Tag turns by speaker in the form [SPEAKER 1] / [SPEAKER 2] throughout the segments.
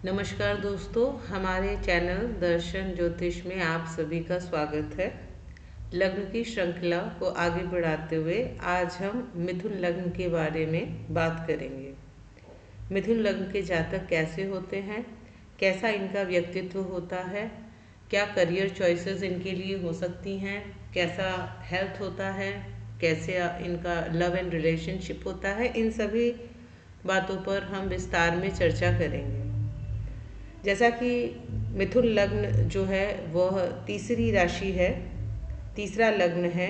[SPEAKER 1] नमस्कार दोस्तों, हमारे चैनल दर्शन ज्योतिष में आप सभी का स्वागत है। लग्न की श्रृंखला को आगे बढ़ाते हुए आज हम मिथुन लग्न के बारे में बात करेंगे। मिथुन लग्न के जातक कैसे होते हैं, कैसा इनका व्यक्तित्व होता है, क्या करियर चॉइसेस इनके लिए हो सकती हैं, कैसा हेल्थ होता है, कैसे इनका लव एंड रिलेशनशिप होता है, इन सभी बातों पर हम विस्तार में चर्चा करेंगे। जैसा कि मिथुन लग्न जो है वह तीसरी राशि है, तीसरा लग्न है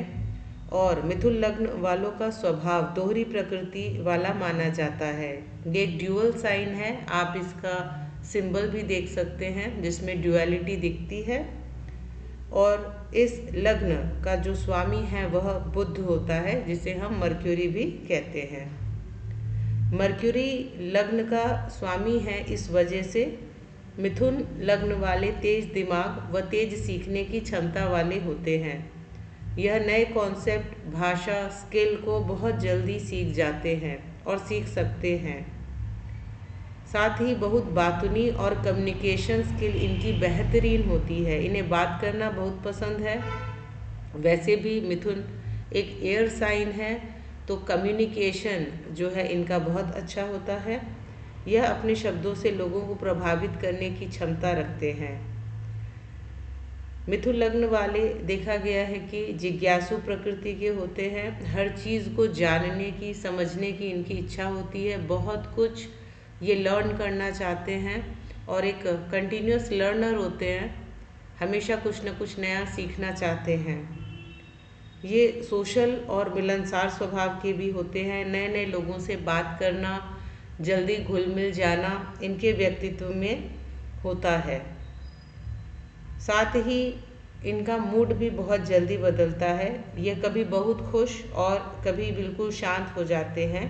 [SPEAKER 1] और मिथुन लग्न वालों का स्वभाव दोहरी प्रकृति वाला माना जाता है। ये एक ड्यूअल साइन है, आप इसका सिंबल भी देख सकते हैं जिसमें ड्यूअलिटी दिखती है। और इस लग्न का जो स्वामी है वह बुध होता है, जिसे हम मर्क्यूरी भी कहते हैं। मर्क्यूरी लग्न का स्वामी है, इस वजह से मिथुन लग्न वाले तेज दिमाग व तेज सीखने की क्षमता वाले होते हैं। यह नए कॉन्सेप्ट, भाषा, स्किल को बहुत जल्दी सीख जाते हैं और सीख सकते हैं। साथ ही बहुत बातूनी और कम्युनिकेशन स्किल इनकी बेहतरीन होती है। इन्हें बात करना बहुत पसंद है। वैसे भी मिथुन एक एयर साइन है, तो कम्युनिकेशन जो है इनका बहुत अच्छा होता है। यह अपने शब्दों से लोगों को प्रभावित करने की क्षमता रखते हैं। मिथुन लग्न वाले देखा गया है कि जिज्ञासु प्रकृति के होते हैं। हर चीज़ को जानने की, समझने की इनकी इच्छा होती है। बहुत कुछ ये लर्न करना चाहते हैं और एक कंटिन्यूस लर्नर होते हैं। हमेशा कुछ न कुछ नया सीखना चाहते हैं। ये सोशल और मिलनसार स्वभाव के भी होते हैं। नए नए लोगों से बात करना, जल्दी घुल मिल जाना इनके व्यक्तित्व में होता है। साथ ही इनका मूड भी बहुत जल्दी बदलता है। यह कभी बहुत खुश और कभी बिल्कुल शांत हो जाते हैं।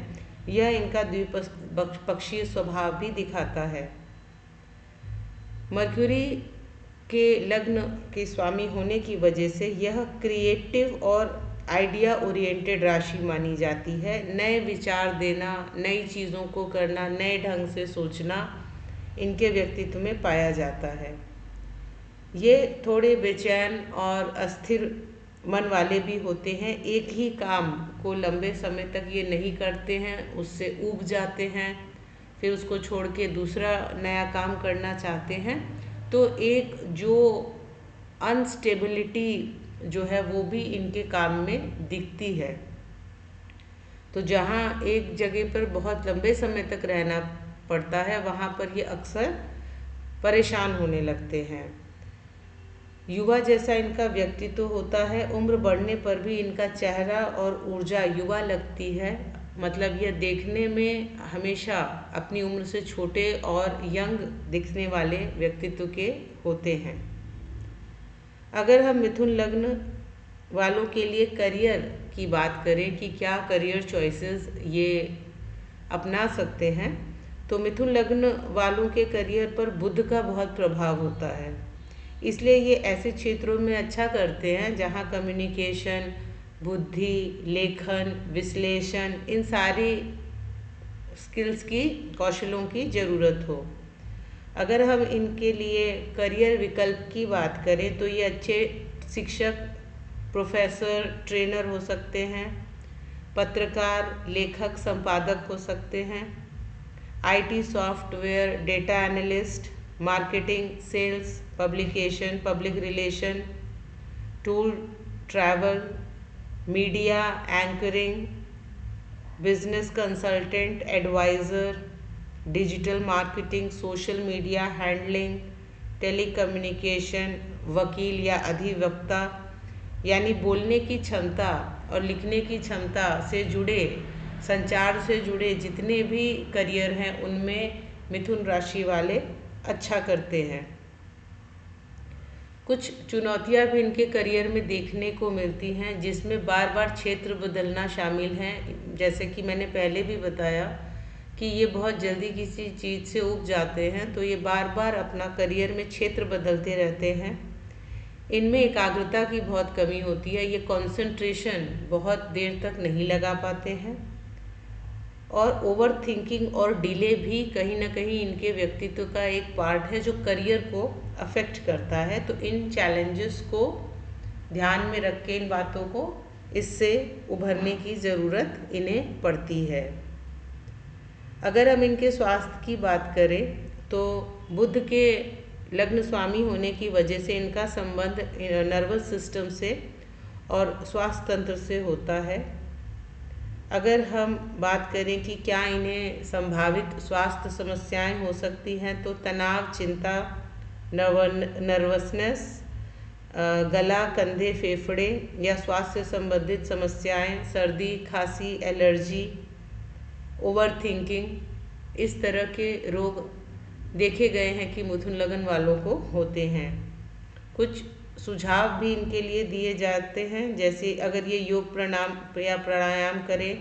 [SPEAKER 1] यह इनका द्विपक्षीय स्वभाव भी दिखाता है। मर्क्यूरी के लग्न के स्वामी होने की वजह से यह क्रिएटिव और आइडिया ओरिएंटेड राशि मानी जाती है। नए विचार देना, नई चीज़ों को करना, नए ढंग से सोचना इनके व्यक्तित्व में पाया जाता है। ये थोड़े बेचैन और अस्थिर मन वाले भी होते हैं। एक ही काम को लंबे समय तक ये नहीं करते हैं, उससे ऊब जाते हैं, फिर उसको छोड़ के दूसरा नया काम करना चाहते हैं। तो एक जो अनस्टेबिलिटी जो है वो भी इनके काम में दिखती है। तो जहाँ एक जगह पर बहुत लंबे समय तक रहना पड़ता है, वहाँ पर ये अक्सर परेशान होने लगते हैं। युवा जैसा इनका व्यक्तित्व होता है। उम्र बढ़ने पर भी इनका चेहरा और ऊर्जा युवा लगती है। मतलब यह देखने में हमेशा अपनी उम्र से छोटे और यंग दिखने वाले व्यक्तित्व के होते हैं। अगर हम मिथुन लग्न वालों के लिए करियर की बात करें कि क्या करियर चॉइसेस ये अपना सकते हैं, तो मिथुन लग्न वालों के करियर पर बुध का बहुत प्रभाव होता है। इसलिए ये ऐसे क्षेत्रों में अच्छा करते हैं जहाँ कम्युनिकेशन, बुद्धि, लेखन, विश्लेषण, इन सारी स्किल्स की, कौशलों की ज़रूरत हो। अगर हम इनके लिए करियर विकल्प की बात करें तो ये अच्छे शिक्षक, प्रोफेसर, ट्रेनर हो सकते हैं। पत्रकार, लेखक, संपादक हो सकते हैं। IT software, data analyst, marketing, sales, publication, public relation, tour travel, media, anchoring, business consultant, adviser, digital marketing, social media handling, telecommunication, वकील या अधिवक्ता, यानी बोलने की क्षमता और लिखने की क्षमता से जुड़े, संचार से जुड़े जितने भी करियर हैं उनमें मिथुन राशि वाले अच्छा करते हैं। कुछ चुनौतियां भी इनके करियर में देखने को मिलती हैं, जिसमें बार बार क्षेत्र बदलना शामिल है। जैसे कि मैंने पहले भी बताया कि ये बहुत जल्दी किसी चीज़ से ऊब जाते हैं, तो ये बार बार अपना करियर में क्षेत्र बदलते रहते हैं। इनमें एकाग्रता की बहुत कमी होती है। ये कंसंट्रेशन बहुत देर तक नहीं लगा पाते हैं और ओवर थिंकिंग और डिले भी कहीं ना कहीं इनके व्यक्तित्व का एक पार्ट है जो करियर को अफेक्ट करता है। तो इन चैलेंजेस को ध्यान में रख के इन बातों को इससे उभरने की ज़रूरत इन्हें पड़ती है। अगर हम इनके स्वास्थ्य की बात करें तो बुध के लग्न स्वामी होने की वजह से इनका संबंध नर्वस सिस्टम से और स्वास्थ्य तंत्र से होता है। अगर हम बात करें कि क्या इन्हें संभावित स्वास्थ्य समस्याएं हो सकती हैं तो तनाव, चिंता, नर्वसनेस, गला, कंधे, फेफड़े या स्वास्थ्य संबंधित समस्याएं, सर्दी, खांसी, एलर्जी, ओवर थिंकिंग, इस तरह के रोग देखे गए हैं कि मिथुन लग्न वालों को होते हैं। कुछ सुझाव भी इनके लिए दिए जाते हैं, जैसे अगर ये योग प्राणायाम करें,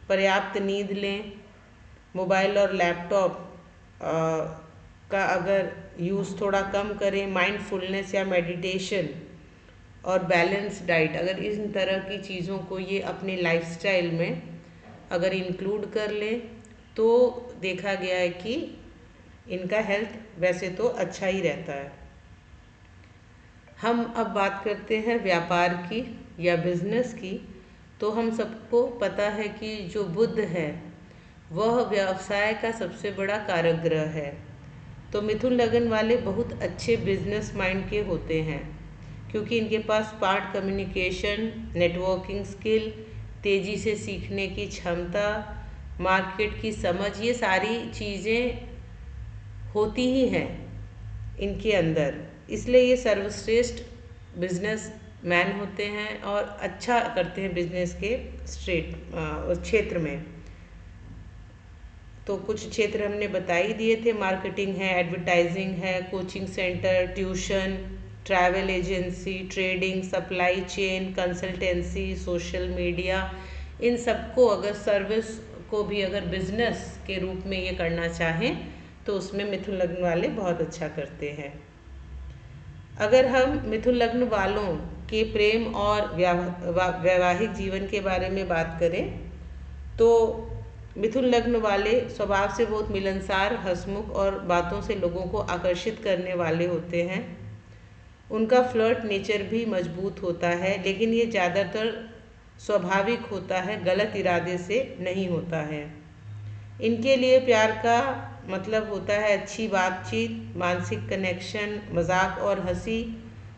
[SPEAKER 1] पर्याप्त नींद लें, मोबाइल और लैपटॉप का अगर यूज़ थोड़ा कम करें, माइंडफुलनेस या मेडिटेशन और बैलेंस डाइट, अगर इन तरह की चीज़ों को ये अपने लाइफस्टाइल में अगर इंक्लूड कर लें तो देखा गया है कि इनका हेल्थ वैसे तो अच्छा ही रहता है। हम अब बात करते हैं व्यापार की या बिजनेस की। तो हम सबको पता है कि जो बुध है वह व्यवसाय का सबसे बड़ा कारक ग्रह है। तो मिथुन लग्न वाले बहुत अच्छे बिजनेस माइंड के होते हैं क्योंकि इनके पास स्मार्ट कम्युनिकेशन, नेटवर्किंग स्किल, तेज़ी से सीखने की क्षमता, मार्केट की समझ, ये सारी चीज़ें होती ही हैं इनके अंदर। इसलिए ये सर्वश्रेष्ठ बिजनेस मैन होते हैं और अच्छा करते हैं बिजनेस के क्षेत्र में। तो कुछ क्षेत्र हमने बता ही दिए थे, मार्केटिंग है, एडवर्टाइजिंग है, coaching centre, tuition, travel agency, trading, supply chain, consultancy, social media, इन सबको अगर सर्विस को भी अगर बिजनेस के रूप में ये करना चाहें तो उसमें मिथुन लग्न वाले बहुत अच्छा करते हैं। अगर हम मिथुन लग्न वालों के प्रेम और वैवाहिक जीवन के बारे में बात करें तो मिथुन लग्न वाले स्वभाव से बहुत मिलनसार, हंसमुख और बातों से लोगों को आकर्षित करने वाले होते हैं। उनका फ्लर्ट नेचर भी मजबूत होता है, लेकिन ये ज़्यादातर स्वाभाविक होता है, गलत इरादे से नहीं होता है। इनके लिए प्यार का मतलब होता है अच्छी बातचीत, मानसिक कनेक्शन, मजाक और हंसी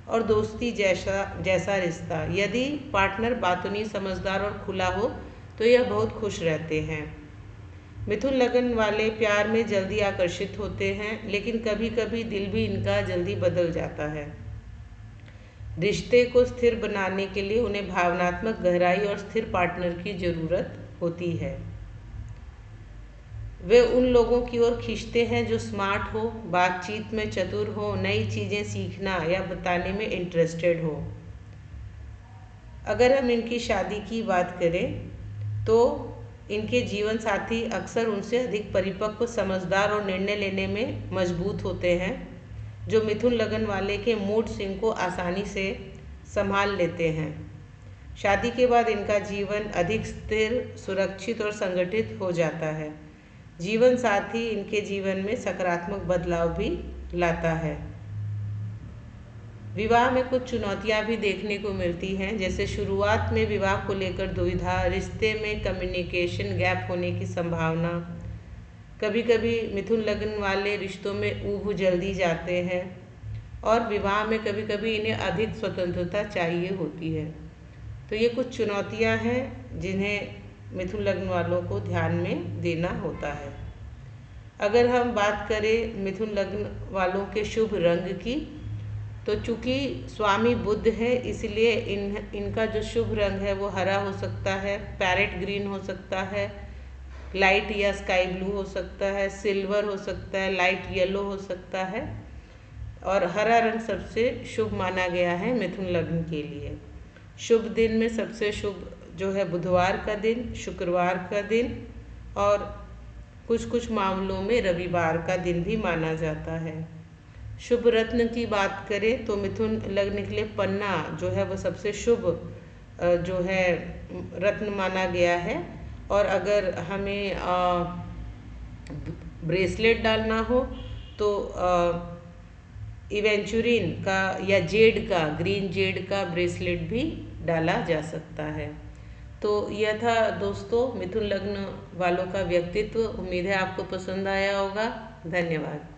[SPEAKER 1] और दोस्ती जैसा रिश्ता। यदि पार्टनर बातूनी, समझदार और खुला हो तो यह बहुत खुश रहते हैं। मिथुन लग्न वाले प्यार में जल्दी आकर्षित होते हैं, लेकिन कभी कभी दिल भी इनका जल्दी बदल जाता है। रिश्ते को स्थिर बनाने के लिए उन्हें भावनात्मक गहराई और स्थिर पार्टनर की ज़रूरत होती है। वे उन लोगों की ओर खींचते हैं जो स्मार्ट हो, बातचीत में चतुर हो, नई चीज़ें सीखना या बताने में इंटरेस्टेड हो। अगर हम इनकी शादी की बात करें तो इनके जीवन साथी अक्सर उनसे अधिक परिपक्व, समझदार और निर्णय लेने में मजबूत होते हैं, जो मिथुन लग्न वाले के मूड स्विंग को आसानी से संभाल लेते हैं। शादी के बाद इनका जीवन अधिक स्थिर, सुरक्षित और संगठित हो जाता है। जीवन साथी इनके जीवन में सकारात्मक बदलाव भी लाता है। विवाह में कुछ चुनौतियां भी देखने को मिलती हैं, जैसे शुरुआत में विवाह को लेकर दुविधा, रिश्ते में कम्युनिकेशन गैप होने की संभावना। कभी कभी मिथुन लग्न वाले रिश्तों में ऊब जल्दी जाते हैं और विवाह में कभी कभी इन्हें अधिक स्वतंत्रता चाहिए होती है। तो ये कुछ चुनौतियां हैं जिन्हें मिथुन लग्न वालों को ध्यान में देना होता है। अगर हम बात करें मिथुन लग्न वालों के शुभ रंग की, तो चूँकि स्वामी बुध है इसलिए इनका जो शुभ रंग है वो हरा हो सकता है, पैरेट ग्रीन हो सकता है, लाइट या स्काई ब्लू हो सकता है, सिल्वर हो सकता है, लाइट येलो हो सकता है, और हरा रंग सबसे शुभ माना गया है मिथुन लग्न के लिए। शुभ दिन में सबसे शुभ जो है बुधवार का दिन, शुक्रवार का दिन और कुछ मामलों में रविवार का दिन भी माना जाता है। शुभ रत्न की बात करें तो मिथुन लग्न के लिए पन्ना जो है वो सबसे शुभ जो है रत्न माना गया है, और अगर हमें ब्रेसलेट डालना हो तो इवेंचुरिन का या जेड का, ग्रीन जेड का ब्रेसलेट भी डाला जा सकता है। तो यह था दोस्तों मिथुन लग्न वालों का व्यक्तित्व। उम्मीद है आपको पसंद आया होगा। धन्यवाद।